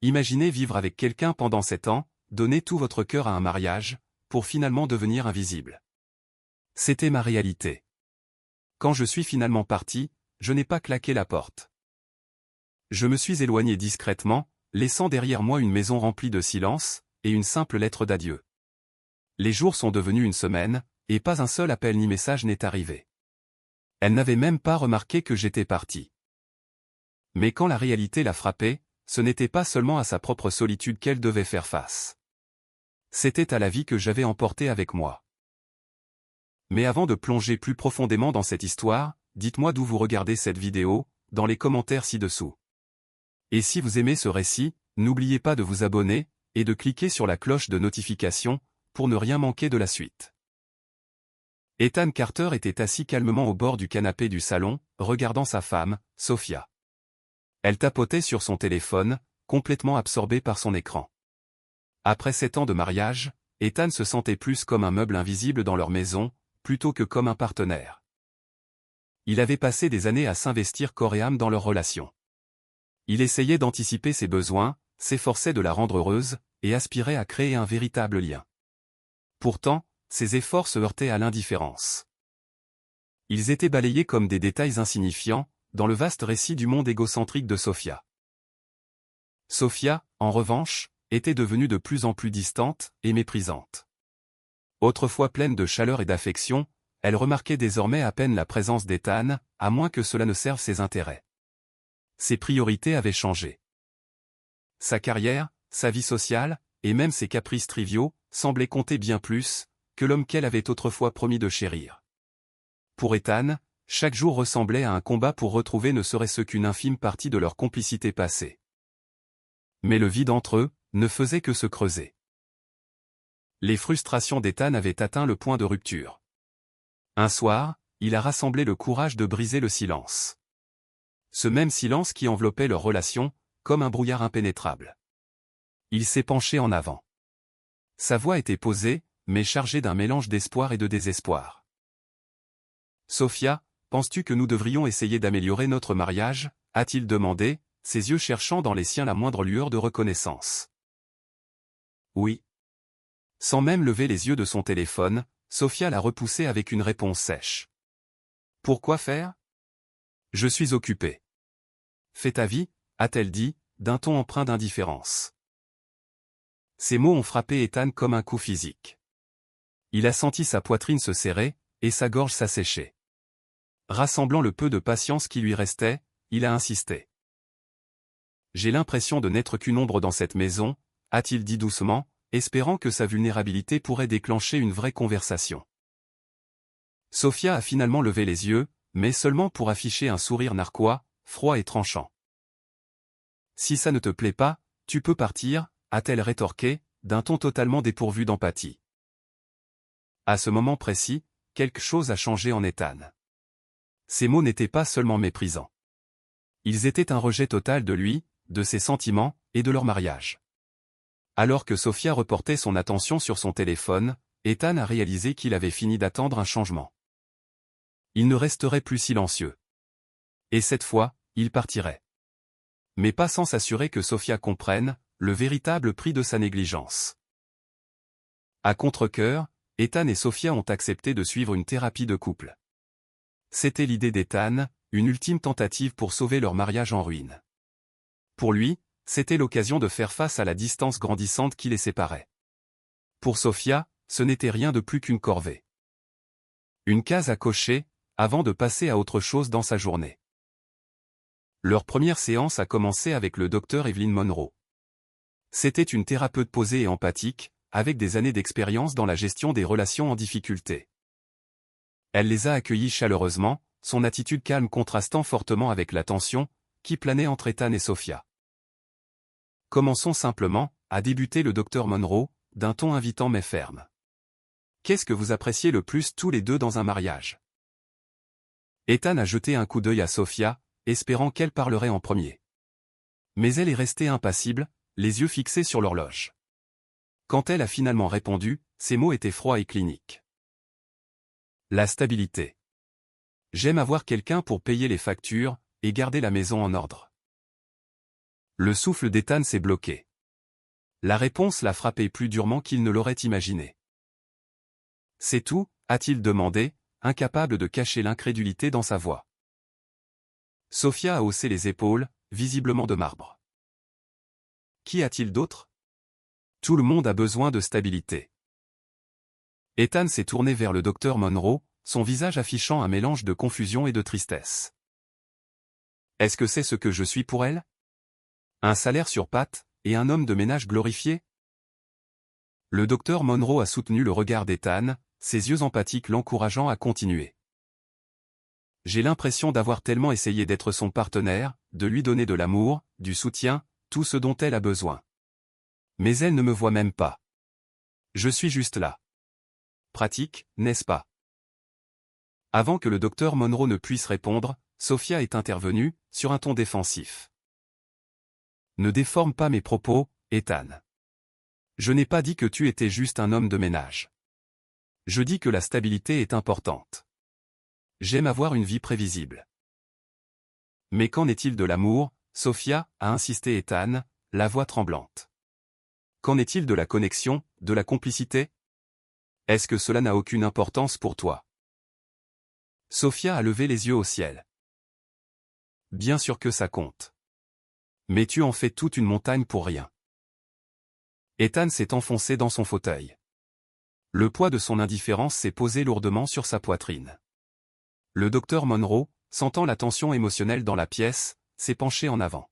Imaginez vivre avec quelqu'un pendant 7 ans, donner tout votre cœur à un mariage, pour finalement devenir invisible. C'était ma réalité. Quand je suis finalement parti, je n'ai pas claqué la porte. Je me suis éloigné discrètement, laissant derrière moi une maison remplie de silence, et une simple lettre d'adieu. Les jours sont devenus une semaine, et pas un seul appel ni message n'est arrivé. Elle n'avait même pas remarqué que j'étais parti. Mais quand la réalité l'a frappée, ce n'était pas seulement à sa propre solitude qu'elle devait faire face. C'était à la vie que j'avais emportée avec moi. Mais avant de plonger plus profondément dans cette histoire, dites-moi d'où vous regardez cette vidéo, dans les commentaires ci-dessous. Et si vous aimez ce récit, n'oubliez pas de vous abonner, et de cliquer sur la cloche de notification, pour ne rien manquer de la suite. Ethan Carter était assis calmement au bord du canapé du salon, regardant sa femme, Sophia. Elle tapotait sur son téléphone, complètement absorbée par son écran. Après 7 ans de mariage, Ethan se sentait plus comme un meuble invisible dans leur maison, plutôt que comme un partenaire. Il avait passé des années à s'investir corps et âme dans leur relation. Il essayait d'anticiper ses besoins, s'efforçait de la rendre heureuse, et aspirait à créer un véritable lien. Pourtant, ses efforts se heurtaient à l'indifférence. Ils étaient balayés comme des détails insignifiants, dans le vaste récit du monde égocentrique de Sophia. Sophia, en revanche, était devenue de plus en plus distante et méprisante. Autrefois pleine de chaleur et d'affection, elle remarquait désormais à peine la présence d'Ethan, à moins que cela ne serve ses intérêts. Ses priorités avaient changé. Sa carrière, sa vie sociale, et même ses caprices triviaux, semblaient compter bien plus que l'homme qu'elle avait autrefois promis de chérir. Pour Ethan, chaque jour ressemblait à un combat pour retrouver ne serait-ce qu'une infime partie de leur complicité passée. Mais le vide entre eux ne faisait que se creuser. Les frustrations d'Ethan avaient atteint le point de rupture. Un soir, il a rassemblé le courage de briser le silence. Ce même silence qui enveloppait leur relation, comme un brouillard impénétrable. Il s'est penché en avant. Sa voix était posée, mais chargée d'un mélange d'espoir et de désespoir. « Sophia, penses-tu que nous devrions essayer d'améliorer notre mariage ?» a-t-il demandé, ses yeux cherchant dans les siens la moindre lueur de reconnaissance. « Oui. » Sans même lever les yeux de son téléphone, Sophia l'a repoussé avec une réponse sèche. « Pourquoi faire ? Je suis occupée. »« Fais ta vie » a-t-elle dit, d'un ton empreint d'indifférence. Ces mots ont frappé Ethan comme un coup physique. Il a senti sa poitrine se serrer, et sa gorge s'assécher. Rassemblant le peu de patience qui lui restait, il a insisté. « J'ai l'impression de n'être qu'une ombre dans cette maison, » a-t-il dit doucement, espérant que sa vulnérabilité pourrait déclencher une vraie conversation. Sophia a finalement levé les yeux, mais seulement pour afficher un sourire narquois, froid et tranchant. « Si ça ne te plaît pas, tu peux partir, » a-t-elle rétorqué, d'un ton totalement dépourvu d'empathie. À ce moment précis, quelque chose a changé en Ethan. Ces mots n'étaient pas seulement méprisants. Ils étaient un rejet total de lui, de ses sentiments, et de leur mariage. Alors que Sophia reportait son attention sur son téléphone, Ethan a réalisé qu'il avait fini d'attendre un changement. Il ne resterait plus silencieux. Et cette fois, il partirait. Mais pas sans s'assurer que Sophia comprenne le véritable prix de sa négligence. À contre-cœur, Ethan et Sophia ont accepté de suivre une thérapie de couple. C'était l'idée d'Ethan, une ultime tentative pour sauver leur mariage en ruine. Pour lui, c'était l'occasion de faire face à la distance grandissante qui les séparait. Pour Sophia, ce n'était rien de plus qu'une corvée. Une case à cocher, avant de passer à autre chose dans sa journée. Leur première séance a commencé avec le docteur Evelyn Monroe. C'était une thérapeute posée et empathique, avec des années d'expérience dans la gestion des relations en difficulté. Elle les a accueillis chaleureusement, son attitude calme contrastant fortement avec la tension qui planait entre Ethan et Sophia. « Commençons simplement », a débuté le docteur Monroe, d'un ton invitant mais ferme. « Qu'est-ce que vous appréciez le plus tous les deux dans un mariage ?» Ethan a jeté un coup d'œil à Sophia, espérant qu'elle parlerait en premier. Mais elle est restée impassible, les yeux fixés sur l'horloge. Quand elle a finalement répondu, ses mots étaient froids et cliniques. La stabilité. J'aime avoir quelqu'un pour payer les factures et garder la maison en ordre. Le souffle d'Ethan s'est bloqué. La réponse l'a frappé plus durement qu'il ne l'aurait imaginé. C'est tout, a-t-il demandé, incapable de cacher l'incrédulité dans sa voix. Sophia a haussé les épaules, visiblement de marbre. Qui a-t-il d'autre? Tout le monde a besoin de stabilité. Ethan s'est tourné vers le docteur Monroe, son visage affichant un mélange de confusion et de tristesse. Est-ce que c'est ce que je suis pour elle? Un salaire sur pattes, et un homme de ménage glorifié? Le docteur Monroe a soutenu le regard d'Ethan, ses yeux empathiques l'encourageant à continuer. J'ai l'impression d'avoir tellement essayé d'être son partenaire, de lui donner de l'amour, du soutien, tout ce dont elle a besoin. Mais elle ne me voit même pas. Je suis juste là. Pratique, n'est-ce pas? Avant que le docteur Monroe ne puisse répondre, Sophia est intervenue, sur un ton défensif. Ne déforme pas mes propos, Ethan. Je n'ai pas dit que tu étais juste un homme de ménage. Je dis que la stabilité est importante. J'aime avoir une vie prévisible. Mais qu'en est-il de l'amour, Sophia, a insisté Ethan, la voix tremblante. Qu'en est-il de la connexion, de la complicité? Est-ce que cela n'a aucune importance pour toi? Sophia a levé les yeux au ciel. Bien sûr que ça compte. Mais tu en fais toute une montagne pour rien. Ethan s'est enfoncé dans son fauteuil. Le poids de son indifférence s'est posé lourdement sur sa poitrine. Le docteur Monroe, sentant la tension émotionnelle dans la pièce, s'est penché en avant.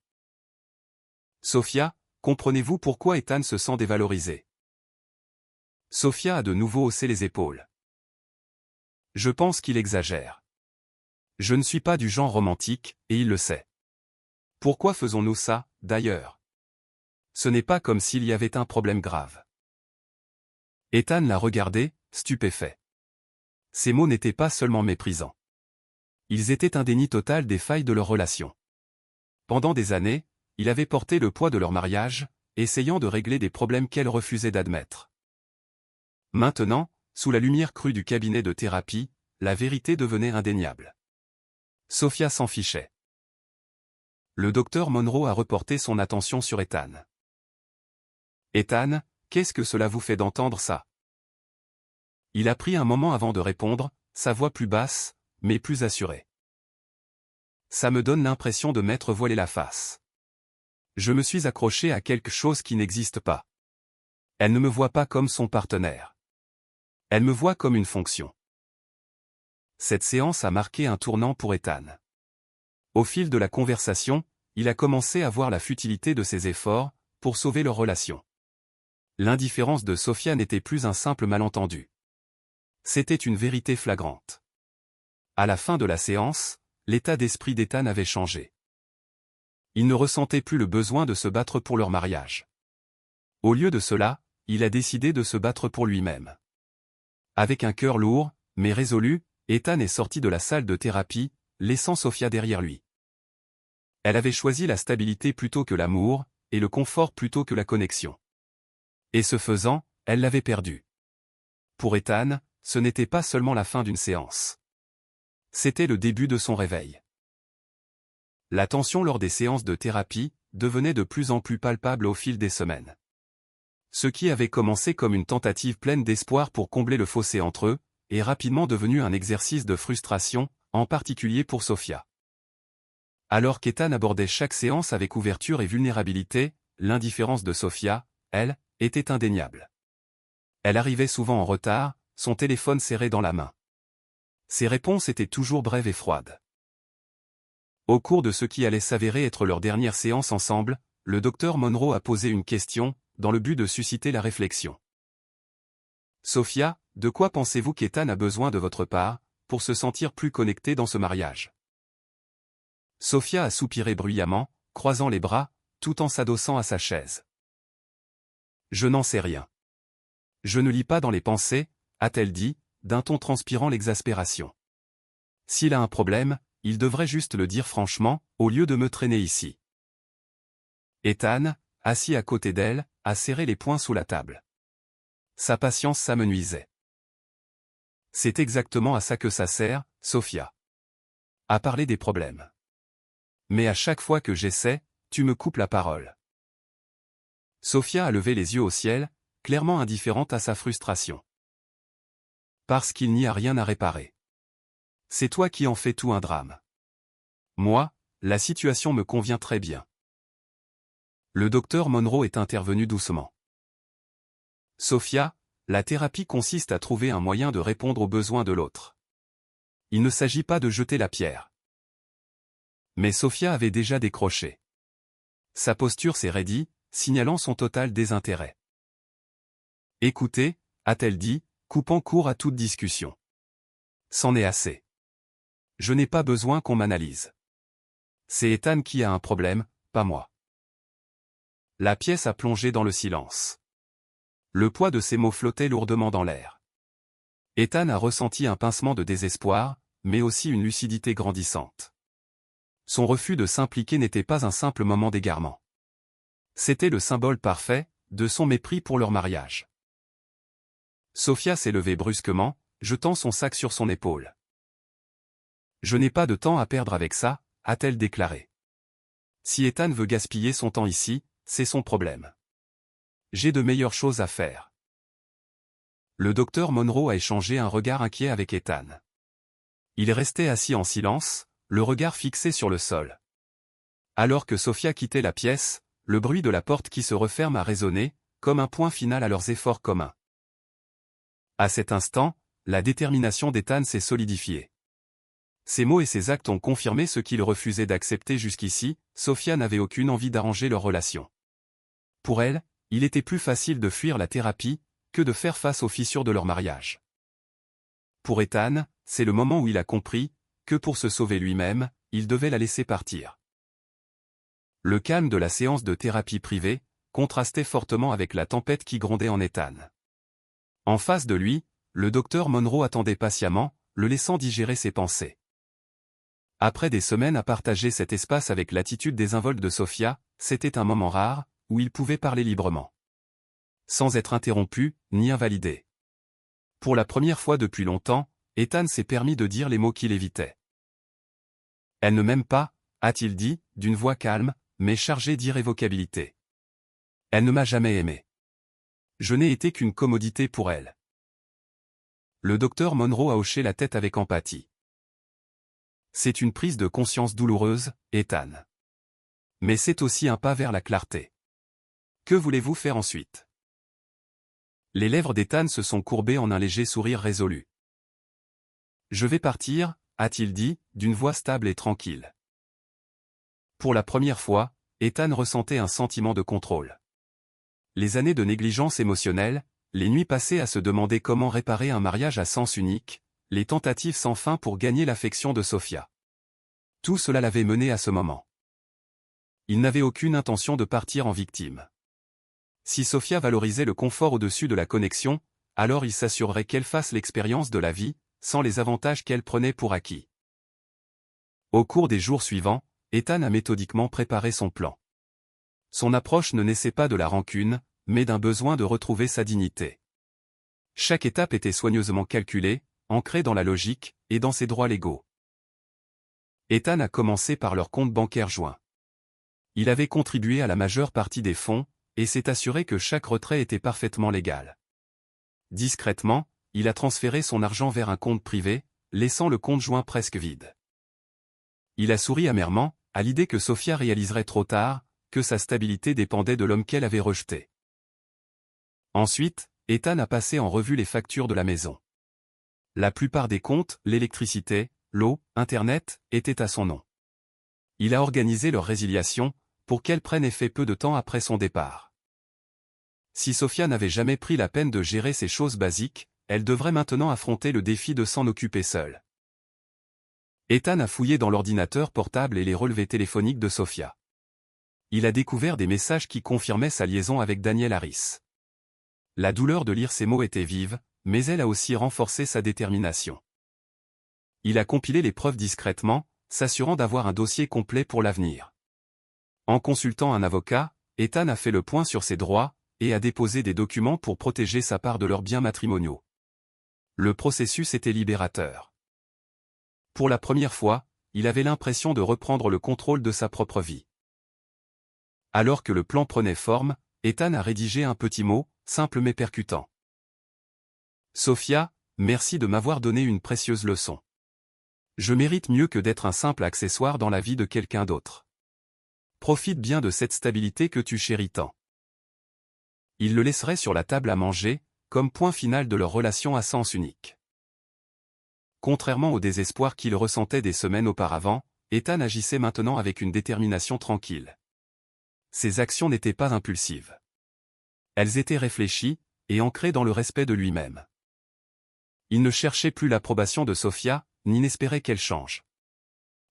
Sophia, comprenez-vous pourquoi Ethan se sent dévalorisé? Sophia a de nouveau haussé les épaules. Je pense qu'il exagère. Je ne suis pas du genre romantique, et il le sait. Pourquoi faisons-nous ça, d'ailleurs? Ce n'est pas comme s'il y avait un problème grave. Ethan l'a regardé, stupéfait. Ces mots n'étaient pas seulement méprisants. Ils étaient un déni total des failles de leur relation. Pendant des années, il avait porté le poids de leur mariage, essayant de régler des problèmes qu'elle refusait d'admettre. Maintenant, sous la lumière crue du cabinet de thérapie, la vérité devenait indéniable. Sophia s'en fichait. Le docteur Monroe a reporté son attention sur Ethan. Ethan, qu'est-ce que cela vous fait d'entendre ça? Il a pris un moment avant de répondre, sa voix plus basse, mais plus assurée. Ça me donne l'impression de m'être voilé la face. Je me suis accroché à quelque chose qui n'existe pas. Elle ne me voit pas comme son partenaire. Elle me voit comme une fonction. Cette séance a marqué un tournant pour Ethan. Au fil de la conversation, il a commencé à voir la futilité de ses efforts, pour sauver leur relation. L'indifférence de Sophia n'était plus un simple malentendu. C'était une vérité flagrante. À la fin de la séance, l'état d'esprit d'Ethan avait changé. Il ne ressentait plus le besoin de se battre pour leur mariage. Au lieu de cela, il a décidé de se battre pour lui-même. Avec un cœur lourd, mais résolu, Ethan est sorti de la salle de thérapie, laissant Sophia derrière lui. Elle avait choisi la stabilité plutôt que l'amour, et le confort plutôt que la connexion. Et ce faisant, elle l'avait perdu. Pour Ethan, ce n'était pas seulement la fin d'une séance. C'était le début de son réveil. La tension lors des séances de thérapie devenait de plus en plus palpable au fil des semaines. Ce qui avait commencé comme une tentative pleine d'espoir pour combler le fossé entre eux, est rapidement devenu un exercice de frustration, en particulier pour Sophia. Alors qu'Ethan abordait chaque séance avec ouverture et vulnérabilité, l'indifférence de Sophia, elle, était indéniable. Elle arrivait souvent en retard, son téléphone serré dans la main. Ses réponses étaient toujours brèves et froides. Au cours de ce qui allait s'avérer être leur dernière séance ensemble, le docteur Monroe a posé une question, dans le but de susciter la réflexion. Sophia, de quoi pensez-vous qu'Ethan a besoin de votre part, pour se sentir plus connecté dans ce mariage? Sophia a soupiré bruyamment, croisant les bras, tout en s'adossant à sa chaise. Je n'en sais rien. Je ne lis pas dans les pensées, a-t-elle dit, d'un ton transpirant l'exaspération. S'il a un problème, il devrait juste le dire franchement, au lieu de me traîner ici. Ethan, assis à côté d'elle, a serré les poings sous la table. Sa patience s'amenuisait. C'est exactement à ça que ça sert, Sophia. À parler des problèmes. Mais à chaque fois que j'essaie, tu me coupes la parole. Sofia a levé les yeux au ciel, clairement indifférente à sa frustration. Parce qu'il n'y a rien à réparer. C'est toi qui en fais tout un drame. Moi, la situation me convient très bien. Le docteur Monroe est intervenu doucement. Sofia, la thérapie consiste à trouver un moyen de répondre aux besoins de l'autre. Il ne s'agit pas de jeter la pierre. Mais Sofia avait déjà décroché. Sa posture s'est raidie, signalant son total désintérêt. Écoutez, a-t-elle dit, coupant court à toute discussion. C'en est assez. Je n'ai pas besoin qu'on m'analyse. C'est Ethan qui a un problème, pas moi. La pièce a plongé dans le silence. Le poids de ses mots flottait lourdement dans l'air. Ethan a ressenti un pincement de désespoir, mais aussi une lucidité grandissante. Son refus de s'impliquer n'était pas un simple moment d'égarement. C'était le symbole parfait de son mépris pour leur mariage. Sofia s'est levée brusquement, jetant son sac sur son épaule. « Je n'ai pas de temps à perdre avec ça », a-t-elle déclaré. « Si Ethan veut gaspiller son temps ici, c'est son problème. J'ai de meilleures choses à faire. » Le docteur Monroe a échangé un regard inquiet avec Ethan. Il restait assis en silence, le regard fixé sur le sol. Alors que Sofia quittait la pièce, le bruit de la porte qui se referme a résonné, comme un point final à leurs efforts communs. À cet instant, la détermination d'Ethan s'est solidifiée. Ses mots et ses actes ont confirmé ce qu'il refusait d'accepter jusqu'ici, Sofia n'avait aucune envie d'arranger leur relation. Pour elle, il était plus facile de fuir la thérapie, que de faire face aux fissures de leur mariage. Pour Ethan, c'est le moment où il a compris, que pour se sauver lui-même, il devait la laisser partir. Le calme de la séance de thérapie privée, contrastait fortement avec la tempête qui grondait en Ethan. En face de lui, le docteur Monroe attendait patiemment, le laissant digérer ses pensées. Après des semaines à partager cet espace avec l'attitude désinvolte de Sofia, c'était un moment rare, où il pouvait parler librement. Sans être interrompu, ni invalidé. Pour la première fois depuis longtemps, Ethan s'est permis de dire les mots qu'il évitait. « Elle ne m'aime pas », a-t-il dit, d'une voix calme, mais chargée d'irrévocabilité. « Elle ne m'a jamais aimé. Je n'ai été qu'une commodité pour elle. » Le docteur Monroe a hoché la tête avec empathie. C'est une prise de conscience douloureuse, Ethan. Mais c'est aussi un pas vers la clarté. Que voulez-vous faire ensuite? Les lèvres d'Ethan se sont courbées en un léger sourire résolu. Je vais partir, a-t-il dit, d'une voix stable et tranquille. Pour la première fois, Ethan ressentait un sentiment de contrôle. Les années de négligence émotionnelle, les nuits passées à se demander comment réparer un mariage à sens unique, les tentatives sans fin pour gagner l'affection de Sofia. Tout cela l'avait mené à ce moment. Il n'avait aucune intention de partir en victime. Si Sofia valorisait le confort au-dessus de la connexion, alors il s'assurerait qu'elle fasse l'expérience de la vie, sans les avantages qu'elle prenait pour acquis. Au cours des jours suivants, Ethan a méthodiquement préparé son plan. Son approche ne naissait pas de la rancune, mais d'un besoin de retrouver sa dignité. Chaque étape était soigneusement calculée, ancrée dans la logique, et dans ses droits légaux. Ethan a commencé par leur compte bancaire joint. Il avait contribué à la majeure partie des fonds, et s'est assuré que chaque retrait était parfaitement légal. Discrètement, il a transféré son argent vers un compte privé, laissant le compte joint presque vide. Il a souri amèrement, à l'idée que Sofia réaliserait trop tard, que sa stabilité dépendait de l'homme qu'elle avait rejeté. Ensuite, Ethan a passé en revue les factures de la maison. La plupart des comptes, l'électricité, l'eau, Internet, étaient à son nom. Il a organisé leur résiliation, pour qu'elle prenne effet peu de temps après son départ. Si Sofia n'avait jamais pris la peine de gérer ces choses basiques, elle devrait maintenant affronter le défi de s'en occuper seule. Ethan a fouillé dans l'ordinateur portable et les relevés téléphoniques de Sofia. Il a découvert des messages qui confirmaient sa liaison avec Daniel Harris. La douleur de lire ces mots était vive, mais elle a aussi renforcé sa détermination. Il a compilé les preuves discrètement, s'assurant d'avoir un dossier complet pour l'avenir. En consultant un avocat, Ethan a fait le point sur ses droits, et a déposé des documents pour protéger sa part de leurs biens matrimoniaux. Le processus était libérateur. Pour la première fois, il avait l'impression de reprendre le contrôle de sa propre vie. Alors que le plan prenait forme, Ethan a rédigé un petit mot, simple mais percutant. Sophia, merci de m'avoir donné une précieuse leçon. Je mérite mieux que d'être un simple accessoire dans la vie de quelqu'un d'autre. Profite bien de cette stabilité que tu chéris tant. Il le laisserait sur la table à manger, comme point final de leur relation à sens unique. Contrairement au désespoir qu'il ressentait des semaines auparavant, Ethan agissait maintenant avec une détermination tranquille. Ses actions n'étaient pas impulsives. Elles étaient réfléchies, et ancrées dans le respect de lui-même. Il ne cherchait plus l'approbation de Sophia, ni n'espérait qu'elle change.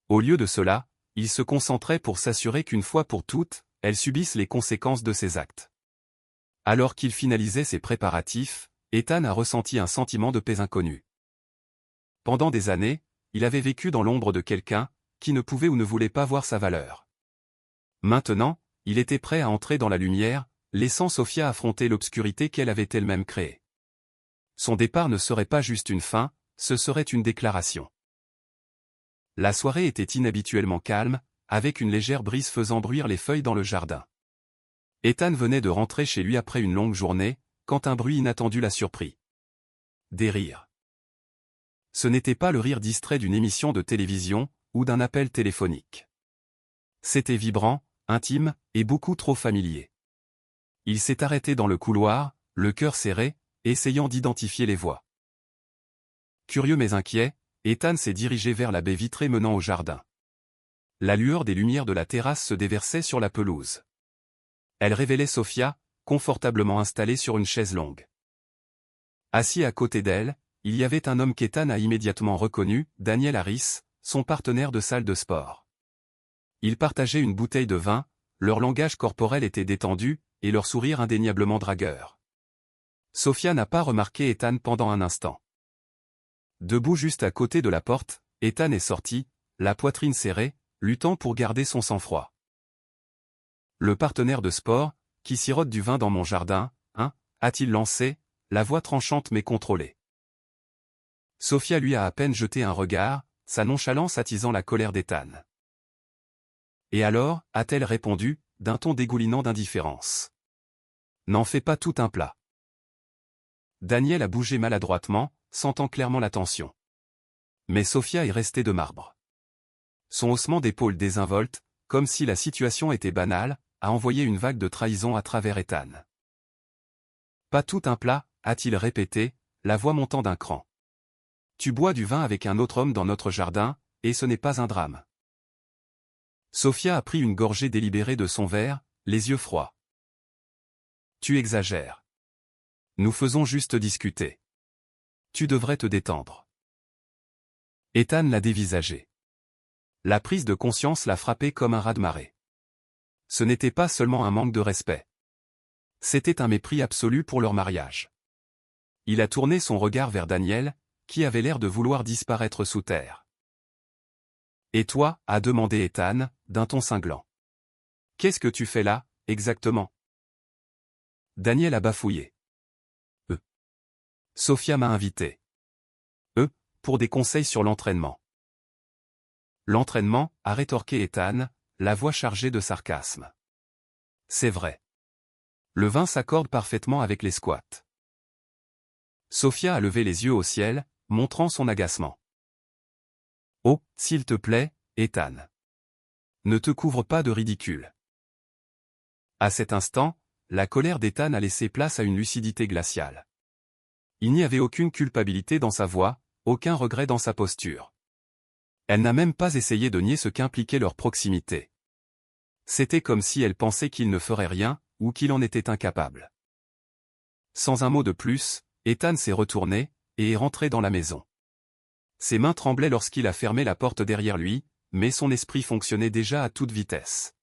Au lieu de cela, il se concentrait pour s'assurer qu'une fois pour toutes, elle subisse les conséquences de ses actes. Alors qu'il finalisait ses préparatifs, Ethan a ressenti un sentiment de paix inconnue. Pendant des années, il avait vécu dans l'ombre de quelqu'un, qui ne pouvait ou ne voulait pas voir sa valeur. Maintenant, il était prêt à entrer dans la lumière, laissant Sophia affronter l'obscurité qu'elle avait elle-même créée. Son départ ne serait pas juste une fin, ce serait une déclaration. La soirée était inhabituellement calme, avec une légère brise faisant bruire les feuilles dans le jardin. Ethan venait de rentrer chez lui après une longue journée, quand un bruit inattendu l'a surpris. Des rires. Ce n'était pas le rire distrait d'une émission de télévision, ou d'un appel téléphonique. C'était vibrant, intime, et beaucoup trop familier. Il s'est arrêté dans le couloir, le cœur serré, essayant d'identifier les voix. Curieux mais inquiet, Ethan s'est dirigé vers la baie vitrée menant au jardin. La lueur des lumières de la terrasse se déversait sur la pelouse. Elle révélait Sophia, confortablement installée sur une chaise longue. Assis à côté d'elle, il y avait un homme qu'Ethan a immédiatement reconnu, Daniel Harris, son partenaire de salle de sport. Ils partageaient une bouteille de vin, leur langage corporel était détendu, et leur sourire indéniablement dragueur. Sophia n'a pas remarqué Ethan pendant un instant. Debout juste à côté de la porte, Ethan est sorti, la poitrine serrée, luttant pour garder son sang-froid. Le partenaire de sport, qui sirote du vin dans mon jardin, hein, a-t-il lancé, la voix tranchante mais contrôlée. Sophia lui a à peine jeté un regard, sa nonchalance attisant la colère d'Ethan. Et alors, a-t-elle répondu, d'un ton dégoulinant d'indifférence. N'en fais pas tout un plat. Daniel a bougé maladroitement, sentant clairement la tension. Mais Sophia est restée de marbre. Son haussement d'épaules désinvolte, comme si la situation était banale, a envoyé une vague de trahison à travers Ethan. Pas tout un plat, a-t-il répété, la voix montant d'un cran. Tu bois du vin avec un autre homme dans notre jardin, et ce n'est pas un drame. Sophia a pris une gorgée délibérée de son verre, les yeux froids. Tu exagères. Nous faisons juste discuter. Tu devrais te détendre. Ethan l'a dévisagé. La prise de conscience l'a frappé comme un raz-de-marée. Ce n'était pas seulement un manque de respect. C'était un mépris absolu pour leur mariage. Il a tourné son regard vers Daniel, qui avait l'air de vouloir disparaître sous terre. « Et toi » a demandé Ethan, d'un ton cinglant. « Qu'est-ce que tu fais là, exactement » Daniel a bafouillé. Sophia m'a invité. Pour des conseils sur l'entraînement. L'entraînement, a rétorqué Ethan, la voix chargée de sarcasme. C'est vrai. Le vin s'accorde parfaitement avec les squats. Sophia a levé les yeux au ciel, montrant son agacement. Oh, s'il te plaît, Ethan. Ne te couvre pas de ridicule. À cet instant, la colère d'Ethan a laissé place à une lucidité glaciale. Il n'y avait aucune culpabilité dans sa voix, aucun regret dans sa posture. Elle n'a même pas essayé de nier ce qu'impliquait leur proximité. C'était comme si elle pensait qu'il ne ferait rien, ou qu'il en était incapable. Sans un mot de plus, Ethan s'est retourné, et est rentré dans la maison. Ses mains tremblaient lorsqu'il a fermé la porte derrière lui, mais son esprit fonctionnait déjà à toute vitesse.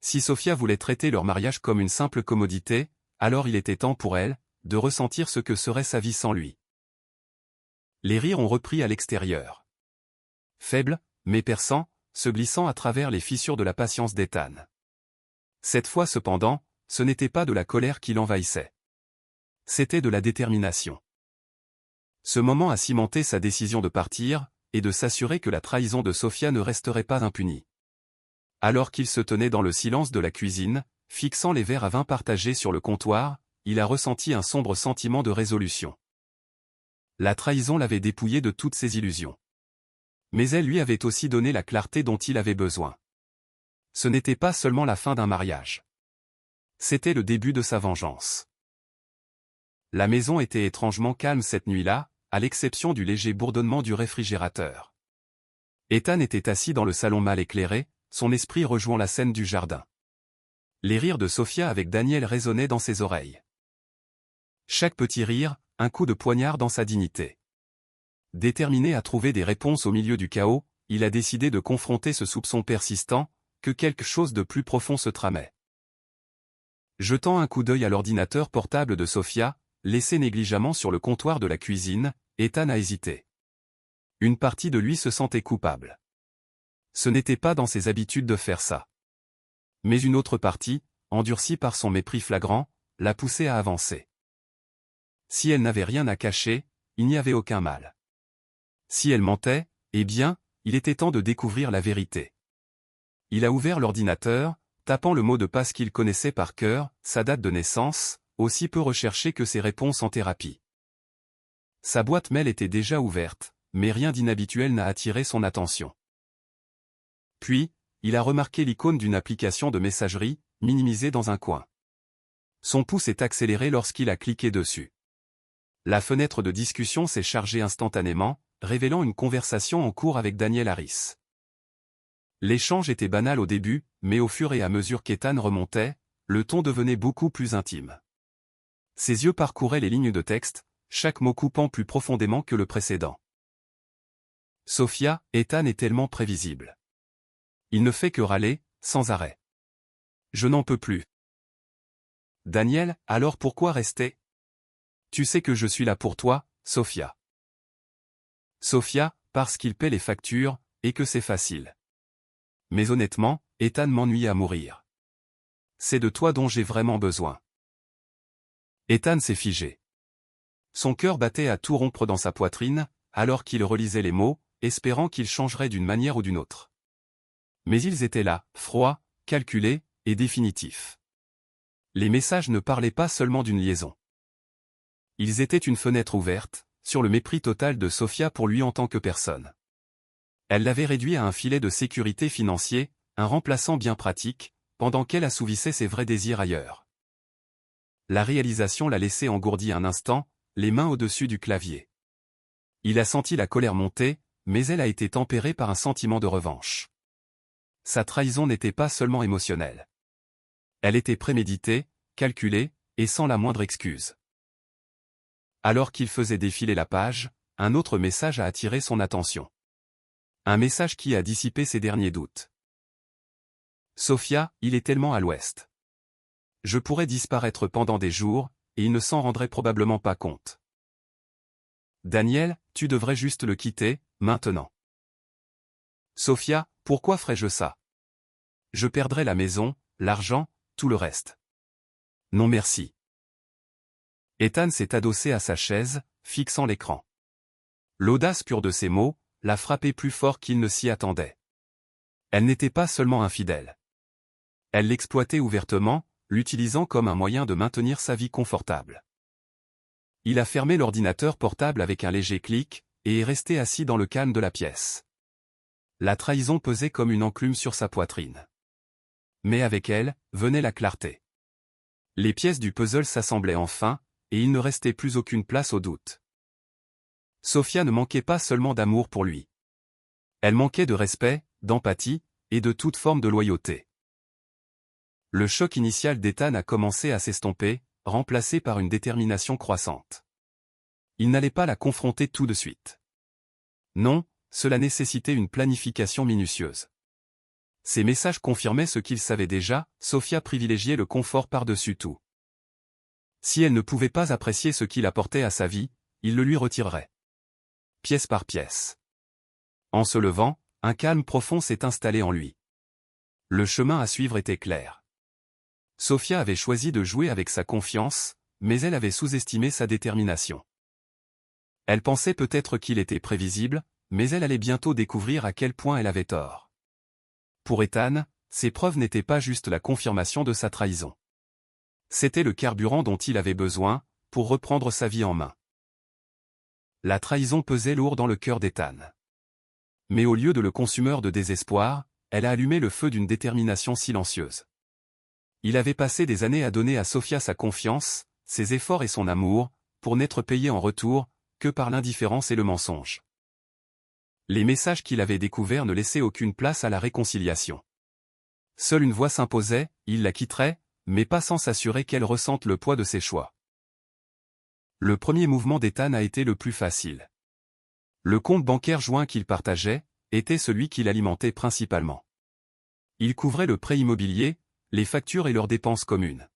Si Sophia voulait traiter leur mariage comme une simple commodité, alors il était temps pour elle, de ressentir ce que serait sa vie sans lui. Les rires ont repris à l'extérieur. Faibles, mais perçants, se glissant à travers les fissures de la patience d'Ethan. Cette fois cependant, ce n'était pas de la colère qui l'envahissait. C'était de la détermination. Ce moment a cimenté sa décision de partir, et de s'assurer que la trahison de Sophia ne resterait pas impunie. Alors qu'il se tenait dans le silence de la cuisine, fixant les verres à vin partagés sur le comptoir, il a ressenti un sombre sentiment de résolution. La trahison l'avait dépouillé de toutes ses illusions. Mais elle lui avait aussi donné la clarté dont il avait besoin. Ce n'était pas seulement la fin d'un mariage. C'était le début de sa vengeance. La maison était étrangement calme cette nuit-là, à l'exception du léger bourdonnement du réfrigérateur. Ethan était assis dans le salon mal éclairé, son esprit rejoint la scène du jardin. Les rires de Sophia avec Daniel résonnaient dans ses oreilles. Chaque petit rire, un coup de poignard dans sa dignité. Déterminé à trouver des réponses au milieu du chaos, il a décidé de confronter ce soupçon persistant, que quelque chose de plus profond se tramait. Jetant un coup d'œil à l'ordinateur portable de Sophia, laissé négligemment sur le comptoir de la cuisine, Ethan a hésité. Une partie de lui se sentait coupable. Ce n'était pas dans ses habitudes de faire ça. Mais une autre partie, endurcie par son mépris flagrant, l'a poussé à avancer. Si elle n'avait rien à cacher, il n'y avait aucun mal. Si elle mentait, eh bien, il était temps de découvrir la vérité. Il a ouvert l'ordinateur, tapant le mot de passe qu'il connaissait par cœur, sa date de naissance, aussi peu recherché que ses réponses en thérapie. Sa boîte mail était déjà ouverte, mais rien d'inhabituel n'a attiré son attention. Puis, il a remarqué l'icône d'une application de messagerie, minimisée dans un coin. Son pouce est accéléré lorsqu'il a cliqué dessus. La fenêtre de discussion s'est chargée instantanément, révélant une conversation en cours avec Daniel Harris. L'échange était banal au début, mais au fur et à mesure qu'Ethan remontait, le ton devenait beaucoup plus intime. Ses yeux parcouraient les lignes de texte, chaque mot coupant plus profondément que le précédent. Sophia, Ethan est tellement prévisible. Il ne fait que râler, sans arrêt. Je n'en peux plus. Daniel, alors pourquoi rester? Tu sais que je suis là pour toi, Sophia. Sophia, parce qu'il paie les factures, et que c'est facile. Mais honnêtement, Ethan m'ennuie à mourir. C'est de toi dont j'ai vraiment besoin. Ethan s'est figé. Son cœur battait à tout rompre dans sa poitrine, alors qu'il relisait les mots, espérant qu'ils changeraient d'une manière ou d'une autre. Mais ils étaient là, froids, calculés, et définitifs. Les messages ne parlaient pas seulement d'une liaison. Ils étaient une fenêtre ouverte, sur le mépris total de Sophia pour lui en tant que personne. Elle l'avait réduit à un filet de sécurité financier, un remplaçant bien pratique, pendant qu'elle assouvissait ses vrais désirs ailleurs. La réalisation l'a laissé engourdi un instant, les mains au-dessus du clavier. Il a senti la colère monter, mais elle a été tempérée par un sentiment de revanche. Sa trahison n'était pas seulement émotionnelle. Elle était préméditée, calculée, et sans la moindre excuse. Alors qu'il faisait défiler la page, un autre message a attiré son attention. Un message qui a dissipé ses derniers doutes. Sophia, il est tellement à l'ouest. Je pourrais disparaître pendant des jours, et il ne s'en rendrait probablement pas compte. Daniel, tu devrais juste le quitter, maintenant. Sophia, pourquoi ferais-je ça? Je perdrais la maison, l'argent, tout le reste. Non merci. Ethan s'est adossé à sa chaise, fixant l'écran. L'audace pure de ces mots l'a frappé plus fort qu'il ne s'y attendait. Elle n'était pas seulement infidèle. Elle l'exploitait ouvertement, l'utilisant comme un moyen de maintenir sa vie confortable. Il a fermé l'ordinateur portable avec un léger clic, et est resté assis dans le calme de la pièce. La trahison pesait comme une enclume sur sa poitrine. Mais avec elle, venait la clarté. Les pièces du puzzle s'assemblaient enfin, et il ne restait plus aucune place au doute. Sophia ne manquait pas seulement d'amour pour lui. Elle manquait de respect, d'empathie, et de toute forme de loyauté. Le choc initial d'Ethan a commencé à s'estomper, remplacé par une détermination croissante. Il n'allait pas la confronter tout de suite. Non, cela nécessitait une planification minutieuse. Ces messages confirmaient ce qu'il savait déjà, Sophia privilégiait le confort par-dessus tout. Si elle ne pouvait pas apprécier ce qu'il apportait à sa vie, il le lui retirerait. Pièce par pièce. En se levant, un calme profond s'est installé en lui. Le chemin à suivre était clair. Sophia avait choisi de jouer avec sa confiance, mais elle avait sous-estimé sa détermination. Elle pensait peut-être qu'il était prévisible, mais elle allait bientôt découvrir à quel point elle avait tort. Pour Ethan, ces preuves n'étaient pas juste la confirmation de sa trahison. C'était le carburant dont il avait besoin, pour reprendre sa vie en main. La trahison pesait lourd dans le cœur d'Ethan. Mais au lieu de le consumer de désespoir, elle a allumé le feu d'une détermination silencieuse. Il avait passé des années à donner à Sofia sa confiance, ses efforts et son amour, pour n'être payé en retour que par l'indifférence et le mensonge. Les messages qu'il avait découverts ne laissaient aucune place à la réconciliation. Seule une voie s'imposait, il la quitterait, mais pas sans s'assurer qu'elle ressente le poids de ses choix. Le premier mouvement d'Ethan a été le plus facile. Le compte bancaire joint qu'il partageait était celui qu'il alimentait principalement. Il couvrait le prêt immobilier, les factures et leurs dépenses communes.